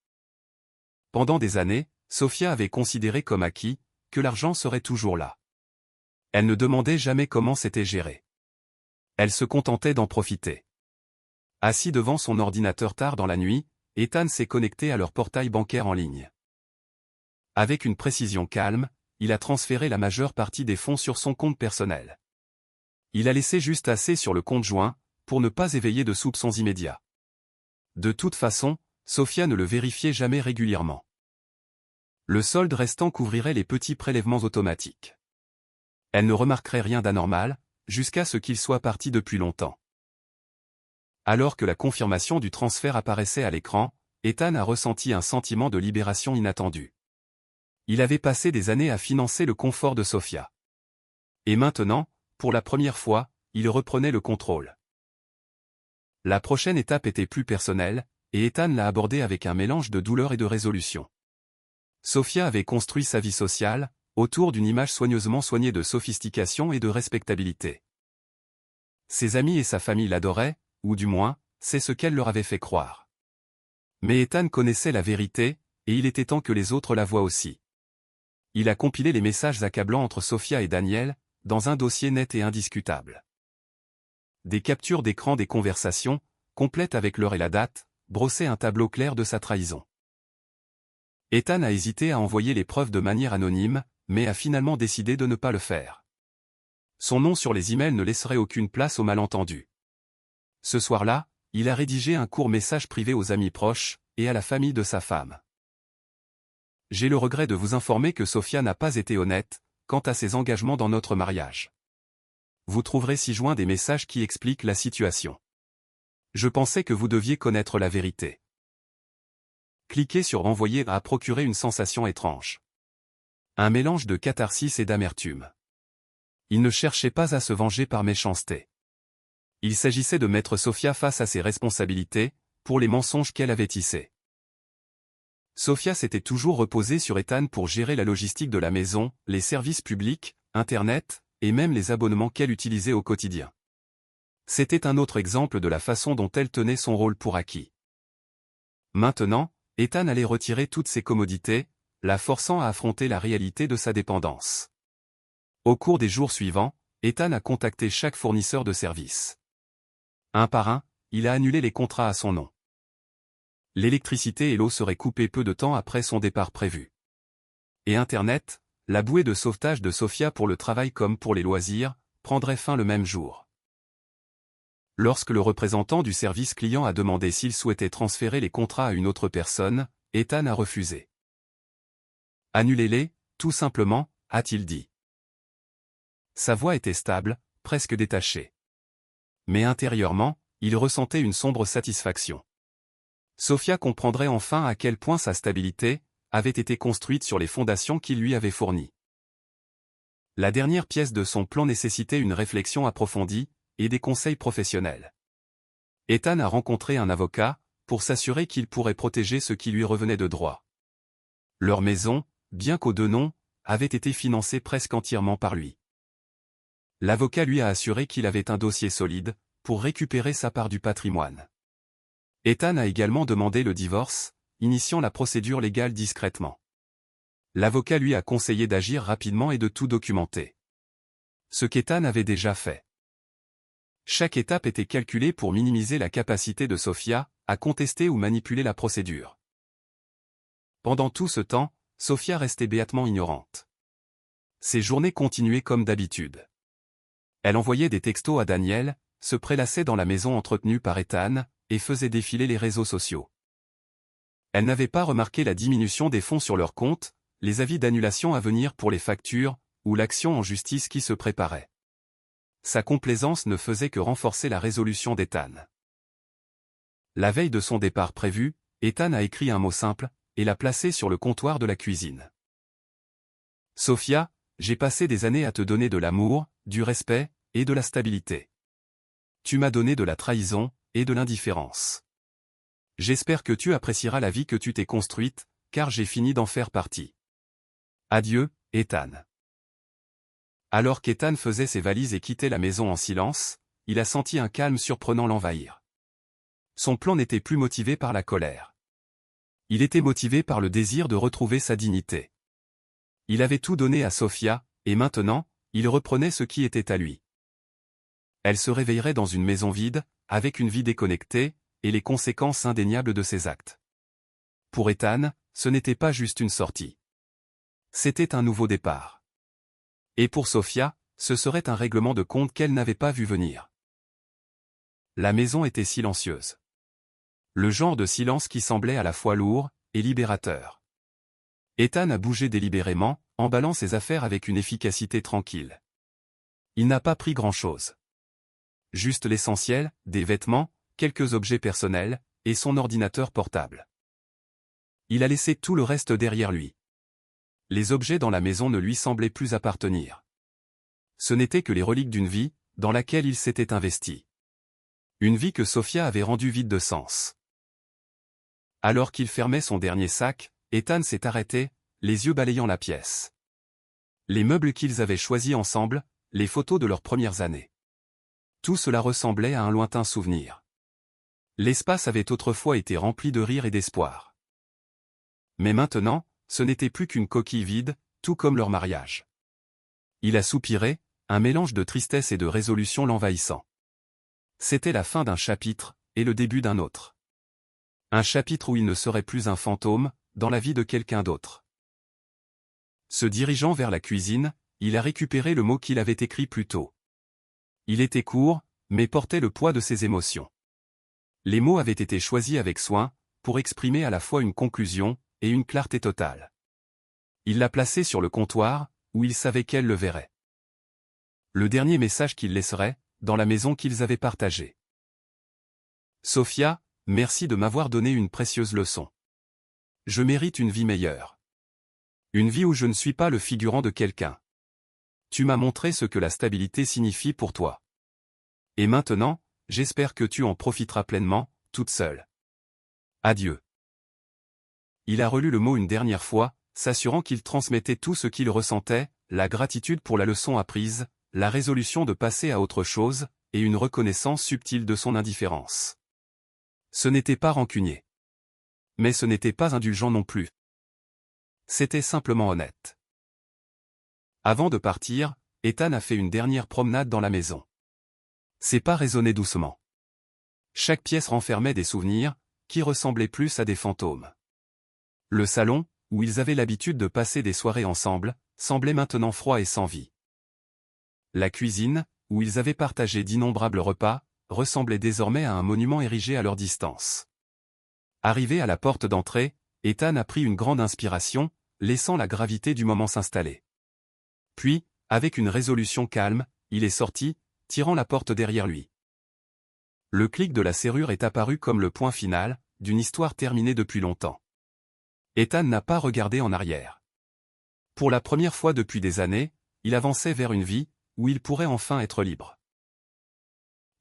Pendant des années, Sofia avait considéré comme acquis que l'argent serait toujours là. Elle ne demandait jamais comment c'était géré. Elle se contentait d'en profiter. Assis devant son ordinateur tard dans la nuit, Ethan s'est connecté à leur portail bancaire en ligne. Avec une précision calme, il a transféré la majeure partie des fonds sur son compte personnel. Il a laissé juste assez sur le compte joint, pour ne pas éveiller de soupçons immédiats. De toute façon, Sofia ne le vérifiait jamais régulièrement. Le solde restant couvrirait les petits prélèvements automatiques. Elle ne remarquerait rien d'anormal, jusqu'à ce qu'il soit parti depuis longtemps. Alors que la confirmation du transfert apparaissait à l'écran, Ethan a ressenti un sentiment de libération inattendu. Il avait passé des années à financer le confort de Sofia. Et maintenant, pour la première fois, il reprenait le contrôle. La prochaine étape était plus personnelle, et Ethan l'a abordée avec un mélange de douleur et de résolution. Sofia avait construit sa vie sociale, autour d'une image soigneusement soignée de sophistication et de respectabilité. Ses amis et sa famille l'adoraient, ou du moins, c'est ce qu'elle leur avait fait croire. Mais Ethan connaissait la vérité, et il était temps que les autres la voient aussi. Il a compilé les messages accablants entre Sofia et Daniel, dans un dossier net et indiscutable. Des captures d'écran des conversations, complètes avec l'heure et la date, brossaient un tableau clair de sa trahison. Ethan a hésité à envoyer les preuves de manière anonyme, mais a finalement décidé de ne pas le faire. Son nom sur les emails ne laisserait aucune place aux malentendus. Ce soir-là, il a rédigé un court message privé aux amis proches, et à la famille de sa femme. J'ai le regret de vous informer que Sofia n'a pas été honnête, quant à ses engagements dans notre mariage. Vous trouverez ci-joint des messages qui expliquent la situation. Je pensais que vous deviez connaître la vérité. Cliquez sur Envoyer a procuré une sensation étrange. Un mélange de catharsis et d'amertume. Il ne cherchait pas à se venger par méchanceté. Il s'agissait de mettre Sofia face à ses responsabilités, pour les mensonges qu'elle avait tissés. Sofia s'était toujours reposée sur Ethan pour gérer la logistique de la maison, les services publics, Internet, et même les abonnements qu'elle utilisait au quotidien. C'était un autre exemple de la façon dont elle tenait son rôle pour acquis. Maintenant, Ethan allait retirer toutes ses commodités, la forçant à affronter la réalité de sa dépendance. Au cours des jours suivants, Ethan a contacté chaque fournisseur de services. Un par un, il a annulé les contrats à son nom. L'électricité et l'eau seraient coupées peu de temps après son départ prévu. Et Internet, la bouée de sauvetage de Sofia pour le travail comme pour les loisirs, prendrait fin le même jour. Lorsque le représentant du service client a demandé s'il souhaitait transférer les contrats à une autre personne, Ethan a refusé. Annulez-les, tout simplement, a-t-il dit. Sa voix était stable, presque détachée. Mais intérieurement, il ressentait une sombre satisfaction. Sofia comprendrait enfin à quel point sa stabilité avait été construite sur les fondations qu'il lui avait fournies. La dernière pièce de son plan nécessitait une réflexion approfondie et des conseils professionnels. Ethan a rencontré un avocat pour s'assurer qu'il pourrait protéger ce qui lui revenait de droit. Leur maison, bien qu'aux deux noms, avait été financée presque entièrement par lui. L'avocat lui a assuré qu'il avait un dossier solide pour récupérer sa part du patrimoine. Ethan a également demandé le divorce, initiant la procédure légale discrètement. L'avocat lui a conseillé d'agir rapidement et de tout documenter. Ce qu'Ethan avait déjà fait. Chaque étape était calculée pour minimiser la capacité de Sofia à contester ou manipuler la procédure. Pendant tout ce temps, Sofia restait béatement ignorante. Ses journées continuaient comme d'habitude. Elle envoyait des textos à Daniel, se prélassait dans la maison entretenue par Ethan, et faisait défiler les réseaux sociaux. Elle n'avait pas remarqué la diminution des fonds sur leur compte, les avis d'annulation à venir pour les factures, ou l'action en justice qui se préparait. Sa complaisance ne faisait que renforcer la résolution d'Ethan. La veille de son départ prévu, Ethan a écrit un mot simple, et l'a placé sur le comptoir de la cuisine. « Sophia, j'ai passé des années à te donner de l'amour, du respect, et de la stabilité. Tu m'as donné de la trahison, et de l'indifférence. J'espère que tu apprécieras la vie que tu t'es construite, car j'ai fini d'en faire partie. Adieu, Ethan. » Alors qu'Ethan faisait ses valises et quittait la maison en silence, il a senti un calme surprenant l'envahir. Son plan n'était plus motivé par la colère. Il était motivé par le désir de retrouver sa dignité. Il avait tout donné à Sophia, et maintenant, il reprenait ce qui était à lui. Elle se réveillerait dans une maison vide, avec une vie déconnectée, et les conséquences indéniables de ses actes. Pour Ethan, ce n'était pas juste une sortie. C'était un nouveau départ. Et pour Sophia, ce serait un règlement de compte qu'elle n'avait pas vu venir. La maison était silencieuse. Le genre de silence qui semblait à la fois lourd et libérateur. Ethan a bougé délibérément, emballant ses affaires avec une efficacité tranquille. Il n'a pas pris grand-chose. Juste l'essentiel, des vêtements, quelques objets personnels, et son ordinateur portable. Il a laissé tout le reste derrière lui. Les objets dans la maison ne lui semblaient plus appartenir. Ce n'étaient que les reliques d'une vie, dans laquelle il s'était investi. Une vie que Sophia avait rendue vide de sens. Alors qu'il fermait son dernier sac, Ethan s'est arrêté, les yeux balayant la pièce. Les meubles qu'ils avaient choisis ensemble, les photos de leurs premières années. Tout cela ressemblait à un lointain souvenir. L'espace avait autrefois été rempli de rire et d'espoir. Mais maintenant, ce n'était plus qu'une coquille vide, tout comme leur mariage. Il a soupiré, un mélange de tristesse et de résolution l'envahissant. C'était la fin d'un chapitre, et le début d'un autre. Un chapitre où il ne serait plus un fantôme, dans la vie de quelqu'un d'autre. Se dirigeant vers la cuisine, il a récupéré le mot qu'il avait écrit plus tôt. Il était court, mais portait le poids de ses émotions. Les mots avaient été choisis avec soin, pour exprimer à la fois une conclusion, et une clarté totale. Il l'a placé sur le comptoir, où il savait qu'elle le verrait. Le dernier message qu'il laisserait, dans la maison qu'ils avaient partagée. Sophia, merci de m'avoir donné une précieuse leçon. Je mérite une vie meilleure. Une vie où je ne suis pas le figurant de quelqu'un. Tu m'as montré ce que la stabilité signifie pour toi. Et maintenant, j'espère que tu en profiteras pleinement, toute seule. Adieu. Il a relu le mot une dernière fois, s'assurant qu'il transmettait tout ce qu'il ressentait, la gratitude pour la leçon apprise, la résolution de passer à autre chose, et une reconnaissance subtile de son indifférence. Ce n'était pas rancunier. Mais ce n'était pas indulgent non plus. C'était simplement honnête. Avant de partir, Ethan a fait une dernière promenade dans la maison. Ses pas résonnaient doucement. Chaque pièce renfermait des souvenirs, qui ressemblaient plus à des fantômes. Le salon, où ils avaient l'habitude de passer des soirées ensemble, semblait maintenant froid et sans vie. La cuisine, où ils avaient partagé d'innombrables repas, ressemblait désormais à un monument érigé à leur distance. Arrivé à la porte d'entrée, Ethan a pris une grande inspiration, laissant la gravité du moment s'installer. Puis, avec une résolution calme, il est sorti, tirant la porte derrière lui. Le clic de la serrure est apparu comme le point final, d'une histoire terminée depuis longtemps. Ethan n'a pas regardé en arrière. Pour la première fois depuis des années, il avançait vers une vie, où il pourrait enfin être libre.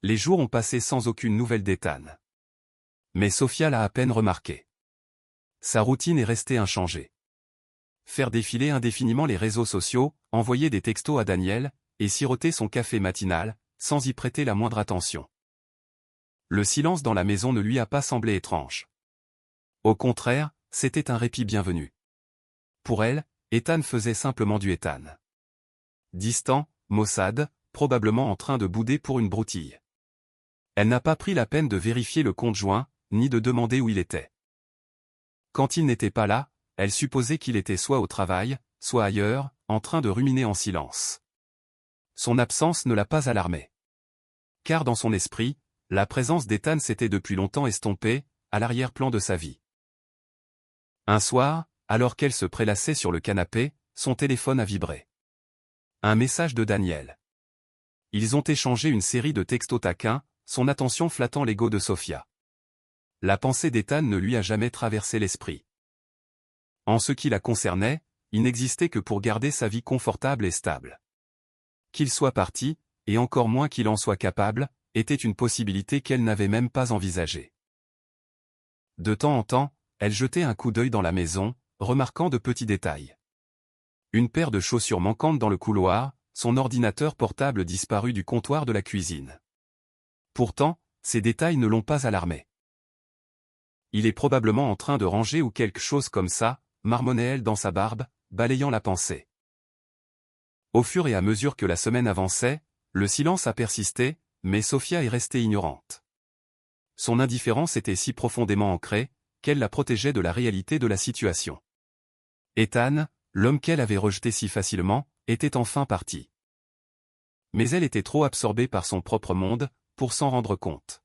Les jours ont passé sans aucune nouvelle d'Ethan. Mais Sophia l'a à peine remarqué. Sa routine est restée inchangée. Faire défiler indéfiniment les réseaux sociaux, envoyer des textos à Daniel, et siroter son café matinal, sans y prêter la moindre attention. Le silence dans la maison ne lui a pas semblé étrange. Au contraire, c'était un répit bienvenu. Pour elle, Ethan faisait simplement du Ethan. Distant, maussade, probablement en train de bouder pour une broutille. Elle n'a pas pris la peine de vérifier le compte joint, ni de demander où il était. Quand il n'était pas là, elle supposait qu'il était soit au travail, soit ailleurs, en train de ruminer en silence. Son absence ne l'a pas alarmée. Car dans son esprit, La présence d'Ethan s'était depuis longtemps estompée, à l'arrière-plan de sa vie. Un soir, alors qu'elle se prélassait sur le canapé, son téléphone a vibré. Un message de Daniel. Ils ont échangé une série de textos taquins, son attention flattant l'ego de Sophia. La pensée d'Ethan ne lui a jamais traversé l'esprit. En ce qui la concernait, il n'existait que pour garder sa vie confortable et stable. Qu'il soit parti, et encore moins qu'il en soit capable, était une possibilité qu'elle n'avait même pas envisagée. De temps en temps, elle jetait un coup d'œil dans la maison, remarquant de petits détails. Une paire de chaussures manquantes dans le couloir, son ordinateur portable disparu du comptoir de la cuisine. Pourtant, ces détails ne l'ont pas alarmée. Il est probablement en train de ranger ou quelque chose comme ça, marmonnait-elle dans sa barbe, balayant la pensée. Au fur et à mesure que la semaine avançait, le silence a persisté, mais Sophia est restée ignorante. Son indifférence était si profondément ancrée, qu'elle la protégeait de la réalité de la situation. Ethan, l'homme qu'elle avait rejeté si facilement, était enfin parti. Mais elle était trop absorbée par son propre monde, pour s'en rendre compte.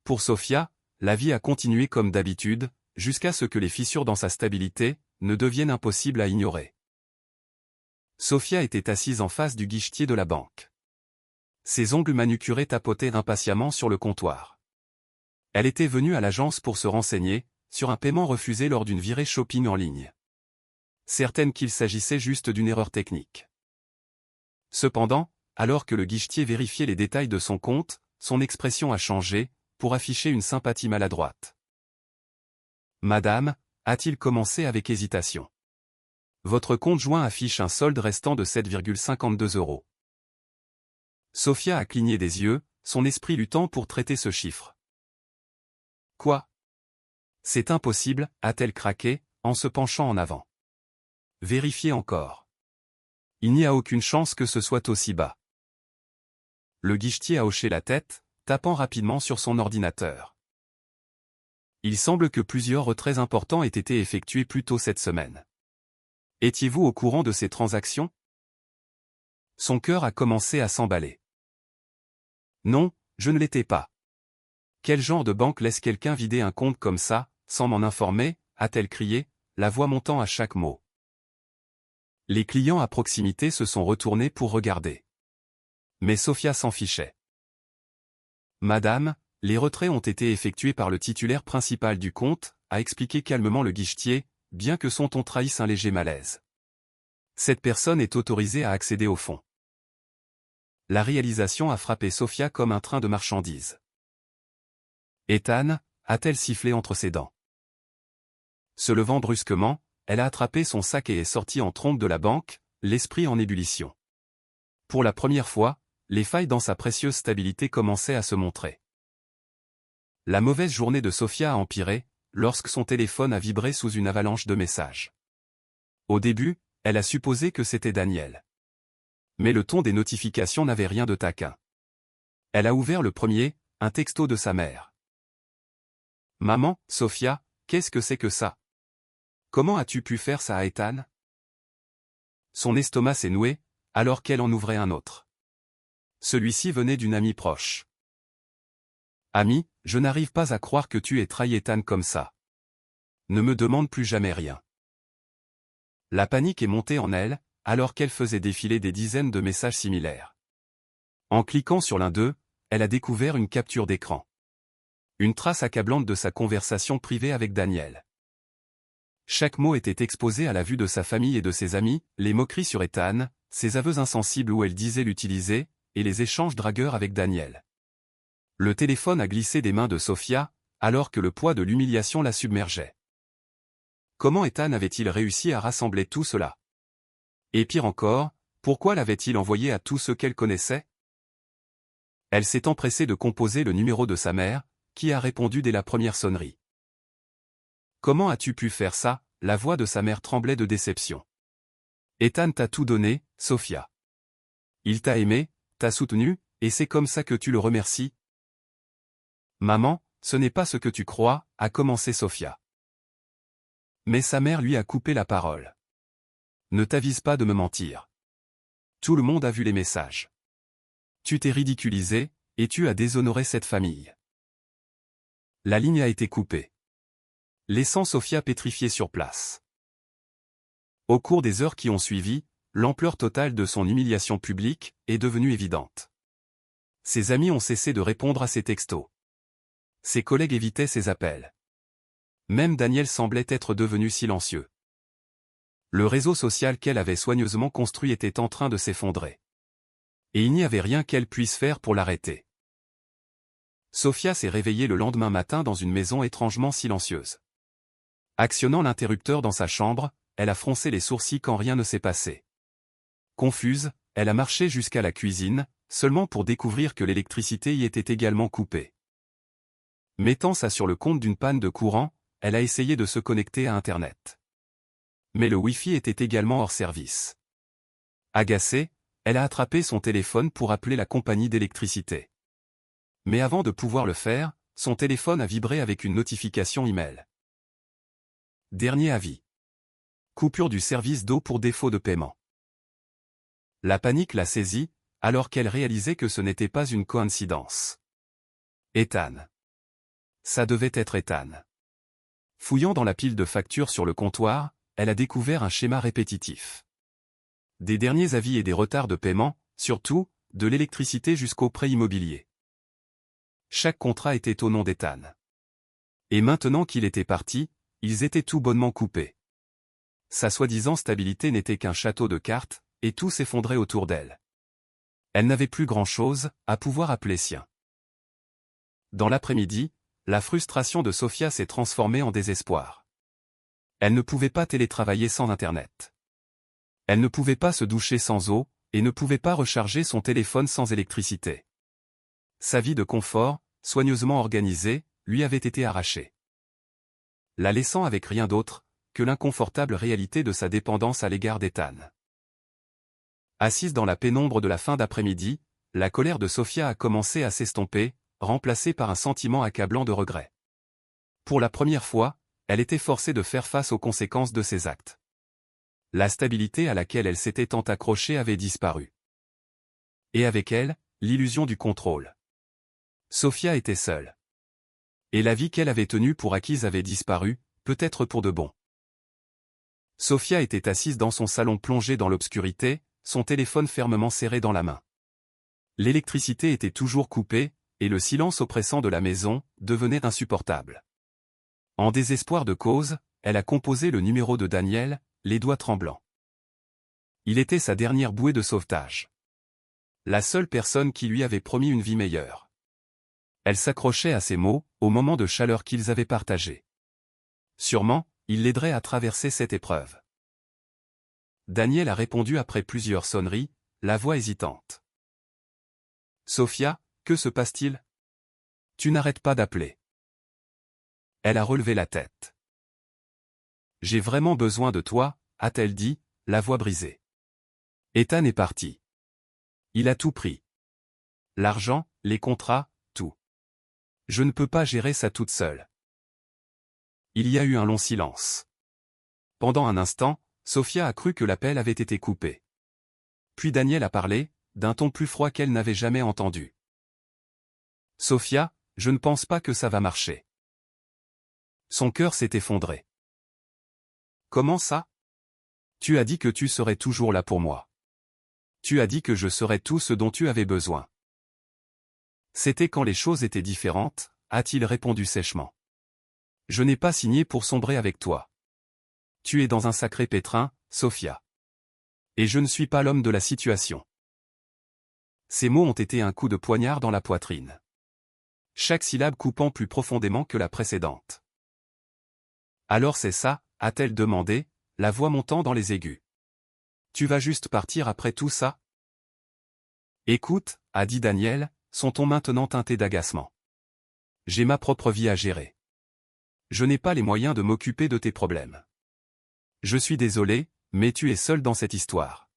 Pour Sophia, la vie a continué comme d'habitude, jusqu'à ce que les fissures dans sa stabilité ne deviennent impossibles à ignorer. Sophia était assise en face du guichetier de la banque. Ses ongles manucurés tapotaient impatiemment sur le comptoir. Elle était venue à l'agence pour se renseigner sur un paiement refusé lors d'une virée shopping en ligne. Certaine qu'il s'agissait juste d'une erreur technique. Cependant, alors que le guichetier vérifiait les détails de son compte, son expression a changé, pour afficher une sympathie maladroite. « Madame » a-t-il commencé avec hésitation. « Votre compte joint affiche un solde restant de 7,52 €. Sophia a cligné des yeux, son esprit luttant pour traiter ce chiffre. « Quoi ? C'est impossible » a-t-elle craqué, en se penchant en avant. « Vérifiez encore. Il n'y a aucune chance que ce soit aussi bas. » Le guichetier a hoché la tête, tapant rapidement sur son ordinateur. Il semble que plusieurs retraits importants aient été effectués plus tôt cette semaine. Étiez-vous au courant de ces transactions? Son cœur a commencé à s'emballer. Non, je ne l'étais pas. Quel genre de banque laisse quelqu'un vider un compte comme ça, sans m'en informer, a-t-elle crié, la voix montant à chaque mot. Les clients à proximité se sont retournés pour regarder. Mais Sophia s'en fichait. Madame, les retraits ont été effectués par le titulaire principal du compte, a expliqué calmement le guichetier, bien que son ton trahisse un léger malaise. Cette personne est autorisée à accéder au fonds. La réalisation a frappé Sophia comme un train de marchandises. Ethan, a-t-elle sifflé entre ses dents. Se levant brusquement, elle a attrapé son sac et est sortie en trombe de la banque, l'esprit en ébullition. Pour la première fois, les failles dans sa précieuse stabilité commençaient à se montrer. La mauvaise journée de Sophia a empiré, lorsque son téléphone a vibré sous une avalanche de messages. Au début, elle a supposé que c'était Daniel. Mais le ton des notifications n'avait rien de taquin. Elle a ouvert le premier, un texto de sa mère. « Maman, Sophia, qu'est-ce que c'est que ça? Comment as-tu pu faire ça à Ethan ?» Son estomac s'est noué, alors qu'elle en ouvrait un autre. Celui-ci venait d'une amie proche. « Amie, je n'arrive pas à croire que tu aies trahi Ethan comme ça. Ne me demande plus jamais rien. » La panique est montée en elle, alors qu'elle faisait défiler des dizaines de messages similaires. En cliquant sur l'un d'eux, elle a découvert une capture d'écran. Une trace accablante de sa conversation privée avec Daniel. Chaque mot était exposé à la vue de sa famille et de ses amis, les moqueries sur Ethan, ses aveux insensibles où elle disait l'utiliser, et les échanges dragueurs avec Daniel. Le téléphone a glissé des mains de Sophia, alors que le poids de l'humiliation la submergeait. Comment Ethan avait-il réussi à rassembler tout cela? Et pire encore, pourquoi l'avait-il envoyé à tous ceux qu'elle connaissait? Elle s'est empressée de composer le numéro de sa mère, qui a répondu dès la première sonnerie. « Comment as-tu pu faire ça ?» La voix de sa mère tremblait de déception. « Ethan t'a tout donné, Sophia. Il t'a aimé, t'a soutenu, et c'est comme ça que tu le remercies. » « Maman, ce n'est pas ce que tu crois, » a commencé Sophia. Mais sa mère lui a coupé la parole. « Ne t'avise pas de me mentir. Tout le monde a vu les messages. Tu t'es ridiculisé, et tu as déshonoré cette famille. La ligne a été coupée, laissant Sofia pétrifiée sur place. Au cours des heures qui ont suivi, l'ampleur totale de son humiliation publique est devenue évidente. Ses amis ont cessé de répondre à ses textos. Ses collègues évitaient ses appels. Même Daniel semblait être devenu silencieux. Le réseau social qu'elle avait soigneusement construit était en train de s'effondrer. Et il n'y avait rien qu'elle puisse faire pour l'arrêter. Sofia s'est réveillée le lendemain matin dans une maison étrangement silencieuse. Actionnant l'interrupteur dans sa chambre, elle a froncé les sourcils quand rien ne s'est passé. Confuse, elle a marché jusqu'à la cuisine, seulement pour découvrir que l'électricité y était également coupée. Mettant ça sur le compte d'une panne de courant, elle a essayé de se connecter à Internet. Mais le Wi-Fi était également hors service. Agacée, elle a attrapé son téléphone pour appeler la compagnie d'électricité. Mais avant de pouvoir le faire, son téléphone a vibré avec une notification email. Dernier avis. Coupure du service d'eau pour défaut de paiement. La panique l'a saisie, alors qu'elle réalisait que ce n'était pas une coïncidence. Ethan. Ça devait être Ethan. Fouillant dans la pile de factures sur le comptoir, elle a découvert un schéma répétitif. Des derniers avis et des retards de paiement, surtout, de l'électricité jusqu'au prêt immobilier. Chaque contrat était au nom d'Ethan. Et maintenant qu'il était parti, ils étaient tout bonnement coupés. Sa soi-disant stabilité n'était qu'un château de cartes, et tout s'effondrait autour d'elle. Elle n'avait plus grand-chose à pouvoir appeler sien. Dans l'après-midi, la frustration de Sofia s'est transformée en désespoir. Elle ne pouvait pas télétravailler sans Internet. Elle ne pouvait pas se doucher sans eau, et ne pouvait pas recharger son téléphone sans électricité. Sa vie de confort, soigneusement organisée, lui avait été arrachée. La laissant avec rien d'autre que l'inconfortable réalité de sa dépendance à l'égard d'Ethan. Assise dans la pénombre de la fin d'après-midi, la colère de Sofia a commencé à s'estomper, remplacée par un sentiment accablant de regret. Pour la première fois, elle était forcée de faire face aux conséquences de ses actes. La stabilité à laquelle elle s'était tant accrochée avait disparu. Et avec elle, l'illusion du contrôle. Sofia était seule. Et la vie qu'elle avait tenue pour acquise avait disparu, peut-être pour de bon. Sofia était assise dans son salon plongé dans l'obscurité, son téléphone fermement serré dans la main. L'électricité était toujours coupée, et le silence oppressant de la maison devenait insupportable. En désespoir de cause, elle a composé le numéro de Daniel, les doigts tremblants. Il était sa dernière bouée de sauvetage. La seule personne qui lui avait promis une vie meilleure. Elle s'accrochait à ces mots, au moment de chaleur qu'ils avaient partagé. Sûrement, il l'aiderait à traverser cette épreuve. Daniel a répondu après plusieurs sonneries, la voix hésitante. « Sofia, que se passe-t-il ? Tu n'arrêtes pas d'appeler. » Elle a relevé la tête. « J'ai vraiment besoin de toi, » a-t-elle dit, la voix brisée. Ethan est parti. Il a tout pris. L'argent, les contrats, tout. Je ne peux pas gérer ça toute seule. Il y a eu un long silence. Pendant un instant, Sofia a cru que l'appel avait été coupé. Puis Daniel a parlé, d'un ton plus froid qu'elle n'avait jamais entendu. « Sofia, je ne pense pas que ça va marcher. » Son cœur s'est effondré. « Comment ça ? Tu as dit que tu serais toujours là pour moi. Tu as dit que je serais tout ce dont tu avais besoin. » C'était quand les choses étaient différentes, a-t-il répondu sèchement. « Je n'ai pas signé pour sombrer avec toi. Tu es dans un sacré pétrin, Sofia. Et je ne suis pas l'homme de la situation. » Ces mots ont été un coup de poignard dans la poitrine. Chaque syllabe coupant plus profondément que la précédente. « Alors c'est ça ?» a-t-elle demandé, la voix montant dans les aigus. « Tu vas juste partir après tout ça ? » « Écoute, » a dit Daniel, son ton maintenant teinté d'agacement. « J'ai ma propre vie à gérer. Je n'ai pas les moyens de m'occuper de tes problèmes. Je suis désolé, mais tu es seul dans cette histoire. »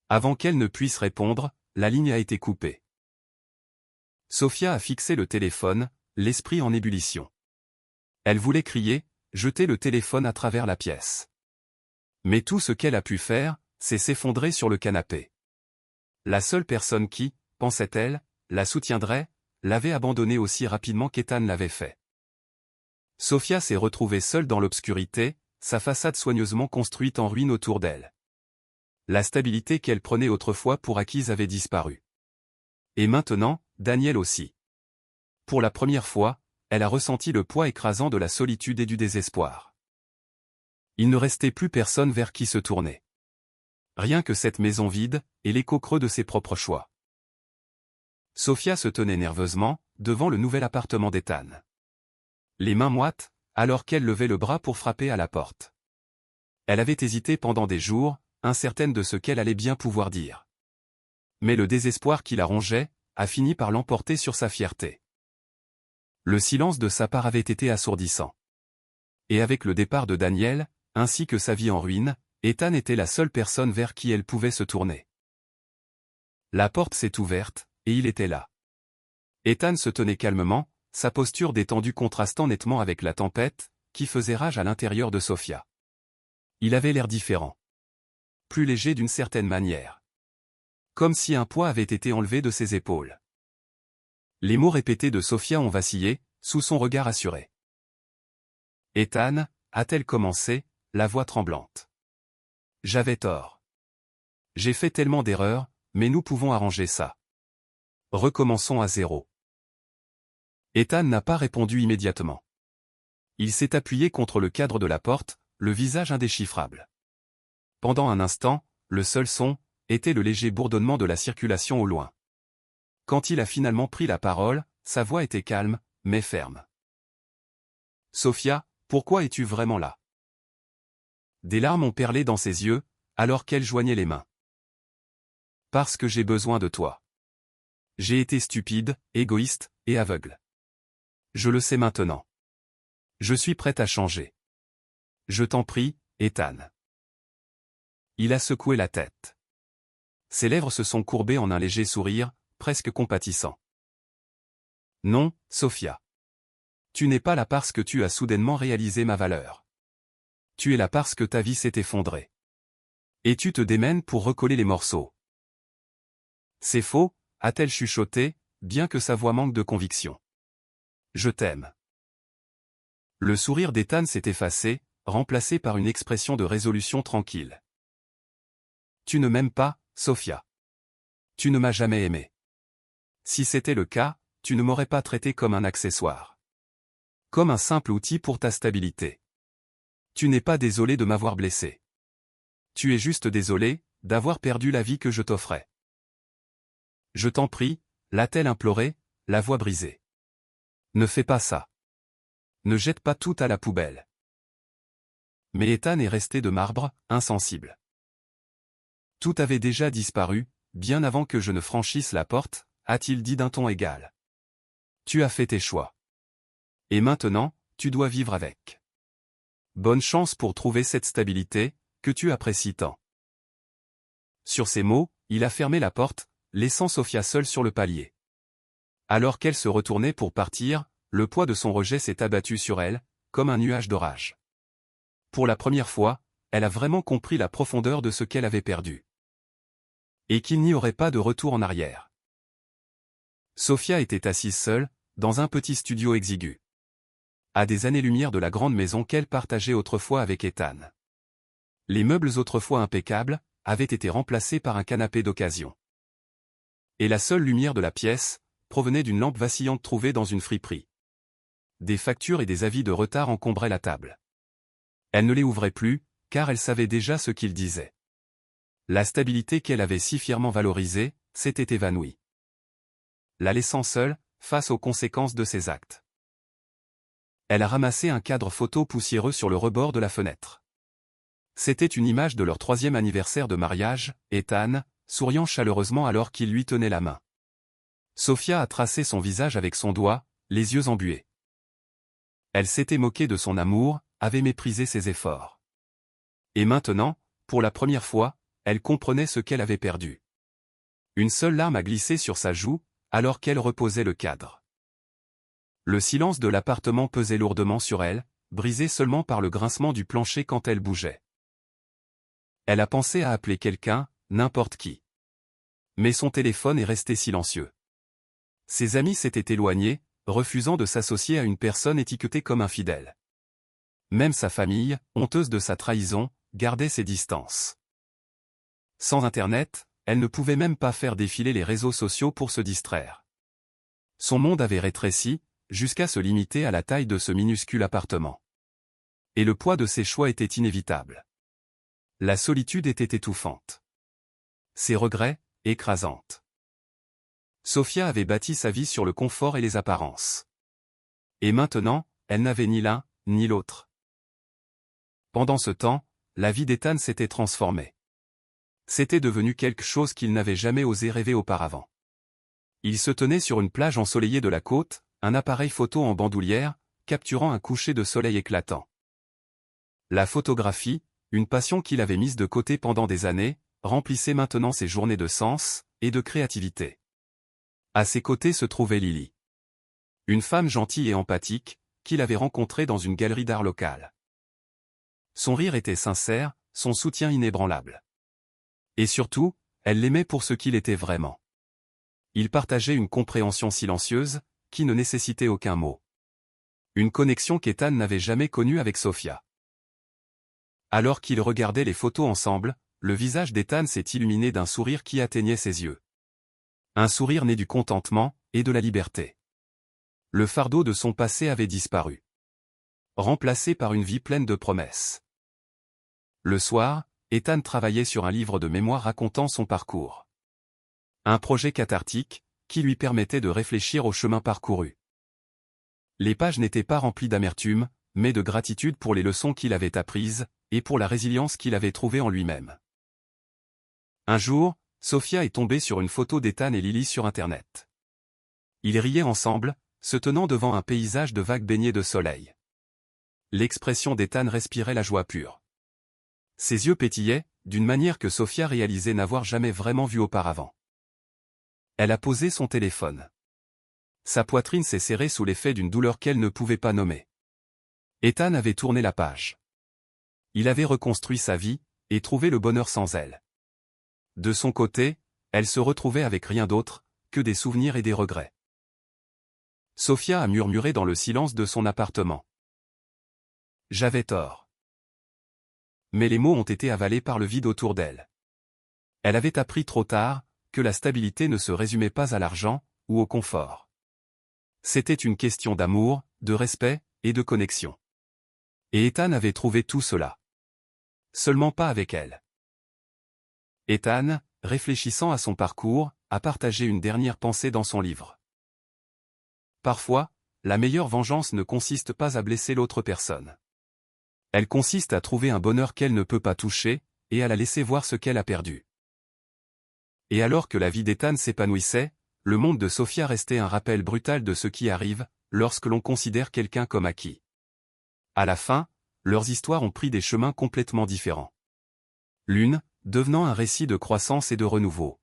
Avant qu'elle ne puisse répondre, la ligne a été coupée. Sofia a fixé le téléphone, l'esprit en ébullition. Elle voulait crier, jeter le téléphone à travers la pièce. Mais tout ce qu'elle a pu faire, c'est s'effondrer sur le canapé. La seule personne qui, pensait-elle, la soutiendrait, l'avait abandonnée aussi rapidement qu'Ethan l'avait fait. Sofia s'est retrouvée seule dans l'obscurité, sa façade soigneusement construite en ruine autour d'elle. La stabilité qu'elle prenait autrefois pour acquise avait disparu. Et maintenant, Daniel aussi. Pour la première fois, elle a ressenti le poids écrasant de la solitude et du désespoir. Il ne restait plus personne vers qui se tourner. Rien que cette maison vide, et l'écho creux de ses propres choix. Sofia se tenait nerveusement, devant le nouvel appartement d'Ethan. Les mains moites, alors qu'elle levait le bras pour frapper à la porte. Elle avait hésité pendant des jours, incertaine de ce qu'elle allait bien pouvoir dire. Mais le désespoir qui la rongeait, a fini par l'emporter sur sa fierté. Le silence de sa part avait été assourdissant. Et avec le départ de Daniel, ainsi que sa vie en ruine, Ethan était la seule personne vers qui elle pouvait se tourner. La porte s'est ouverte, et il était là. Ethan se tenait calmement, sa posture détendue contrastant nettement avec la tempête, qui faisait rage à l'intérieur de Sofia. Il avait l'air différent. Plus léger d'une certaine manière. Comme si un poids avait été enlevé de ses épaules. Les mots répétés de Sofia ont vacillé, sous son regard assuré. Ethan, a-t-elle commencé, la voix tremblante. J'avais tort. J'ai fait tellement d'erreurs, mais nous pouvons arranger ça. Recommençons à zéro. Ethan n'a pas répondu immédiatement. Il s'est appuyé contre le cadre de la porte, le visage indéchiffrable. Pendant un instant, le seul son, était le léger bourdonnement de la circulation au loin. Quand il a finalement pris la parole, sa voix était calme, mais ferme. Sofia, pourquoi es-tu vraiment là? Des larmes ont perlé dans ses yeux, alors qu'elle joignait les mains. Parce que j'ai besoin de toi. J'ai été stupide, égoïste, et aveugle. Je le sais maintenant. Je suis prête à changer. Je t'en prie, Ethan. Il a secoué la tête. Ses lèvres se sont courbées en un léger sourire, presque compatissant. Non, Sofia. Tu n'es pas là parce que tu as soudainement réalisé ma valeur. Tu es là parce que ta vie s'est effondrée. Et tu te démènes pour recoller les morceaux. C'est faux, a-t-elle chuchoté, bien que sa voix manque de conviction. Je t'aime. Le sourire d'Ethan s'est effacé, remplacé par une expression de résolution tranquille. Tu ne m'aimes pas, Sofia. Tu ne m'as jamais aimé. Si c'était le cas, tu ne m'aurais pas traité comme un accessoire. Comme un simple outil pour ta stabilité. Tu n'es pas désolé de m'avoir blessé. Tu es juste désolé, d'avoir perdu la vie que je t'offrais. Je t'en prie, l'a-t-elle imploré, la voix brisée. Ne fais pas ça. Ne jette pas tout à la poubelle. Mais Ethan est resté de marbre, insensible. Tout avait déjà disparu, bien avant que je ne franchisse la porte, a-t-il dit d'un ton égal. Tu as fait tes choix. Et maintenant, tu dois vivre avec. Bonne chance pour trouver cette stabilité, que tu apprécies tant. Sur ces mots, il a fermé la porte, laissant Sofia seule sur le palier. Alors qu'elle se retournait pour partir, le poids de son rejet s'est abattu sur elle, comme un nuage d'orage. Pour la première fois, elle a vraiment compris la profondeur de ce qu'elle avait perdu. Et qu'il n'y aurait pas de retour en arrière. Sofia était assise seule, dans un petit studio exigu. À des années-lumière de la grande maison qu'elle partageait autrefois avec Ethan. Les meubles autrefois impeccables, avaient été remplacés par un canapé d'occasion. Et la seule lumière de la pièce, provenait d'une lampe vacillante trouvée dans une friperie. Des factures et des avis de retard encombraient la table. Elle ne les ouvrait plus, car elle savait déjà ce qu'ils disaient. La stabilité qu'elle avait si fièrement valorisée, s'était évanouie. La laissant seule, face aux conséquences de ses actes. Elle a ramassé un cadre photo poussiéreux sur le rebord de la fenêtre. C'était une image de leur 3e anniversaire de mariage, Ethan, souriant chaleureusement alors qu'il lui tenait la main. Sofia a tracé son visage avec son doigt, les yeux embués. Elle s'était moquée de son amour, avait méprisé ses efforts. Et maintenant, pour la première fois, elle comprenait ce qu'elle avait perdu. Une seule larme a glissé sur sa joue, alors qu'elle reposait le cadre. Le silence de l'appartement pesait lourdement sur elle, brisé seulement par le grincement du plancher quand elle bougeait. Elle a pensé à appeler quelqu'un, n'importe qui. Mais son téléphone est resté silencieux. Ses amis s'étaient éloignés, refusant de s'associer à une personne étiquetée comme infidèle. Même sa famille, honteuse de sa trahison, gardait ses distances. Sans Internet, elle ne pouvait même pas faire défiler les réseaux sociaux pour se distraire. Son monde avait rétréci, jusqu'à se limiter à la taille de ce minuscule appartement. Et le poids de ses choix était inévitable. La solitude était étouffante. Ses regrets, écrasantes. Sophia avait bâti sa vie sur le confort et les apparences. Et maintenant, elle n'avait ni l'un, ni l'autre. Pendant ce temps, la vie d'Ethan s'était transformée. C'était devenu quelque chose qu'il n'avait jamais osé rêver auparavant. Il se tenait sur une plage ensoleillée de la côte, un appareil photo en bandoulière, capturant un coucher de soleil éclatant. La photographie, une passion qu'il avait mise de côté pendant des années, remplissait maintenant ses journées de sens et de créativité. À ses côtés se trouvait Lily. Une femme gentille et empathique, qu'il avait rencontrée dans une galerie d'art locale. Son rire était sincère, son soutien inébranlable. Et surtout, elle l'aimait pour ce qu'il était vraiment. Ils partageaient une compréhension silencieuse, qui ne nécessitait aucun mot. Une connexion qu'Ethan n'avait jamais connue avec Sophia. Alors qu'ils regardaient les photos ensemble, le visage d'Ethan s'est illuminé d'un sourire qui atteignait ses yeux. Un sourire né du contentement et de la liberté. Le fardeau de son passé avait disparu. Remplacé par une vie pleine de promesses. Le soir, Ethan travaillait sur un livre de mémoire racontant son parcours. Un projet cathartique, qui lui permettait de réfléchir au chemin parcouru. Les pages n'étaient pas remplies d'amertume, mais de gratitude pour les leçons qu'il avait apprises, et pour la résilience qu'il avait trouvée en lui-même. Un jour, Sophia est tombée sur une photo d'Ethan et Lily sur Internet. Ils riaient ensemble, se tenant devant un paysage de vagues baignées de soleil. L'expression d'Ethan respirait la joie pure. Ses yeux pétillaient, d'une manière que Sophia réalisait n'avoir jamais vraiment vue auparavant. Elle a posé son téléphone. Sa poitrine s'est serrée sous l'effet d'une douleur qu'elle ne pouvait pas nommer. Ethan avait tourné la page. Il avait reconstruit sa vie, et trouvé le bonheur sans elle. De son côté, elle se retrouvait avec rien d'autre, que des souvenirs et des regrets. Sophia a murmuré dans le silence de son appartement. J'avais tort. Mais les mots ont été avalés par le vide autour d'elle. Elle avait appris trop tard, que la stabilité ne se résumait pas à l'argent, ou au confort. C'était une question d'amour, de respect, et de connexion. Et Ethan avait trouvé tout cela. Seulement pas avec elle. Ethan, réfléchissant à son parcours, a partagé une dernière pensée dans son livre. Parfois, la meilleure vengeance ne consiste pas à blesser l'autre personne. Elle consiste à trouver un bonheur qu'elle ne peut pas toucher, et à la laisser voir ce qu'elle a perdu. Et alors que la vie d'Ethan s'épanouissait, le monde de Sophia restait un rappel brutal de ce qui arrive, lorsque l'on considère quelqu'un comme acquis. À la fin, leurs histoires ont pris des chemins complètement différents. L'une, devenant un récit de croissance et de renouveau.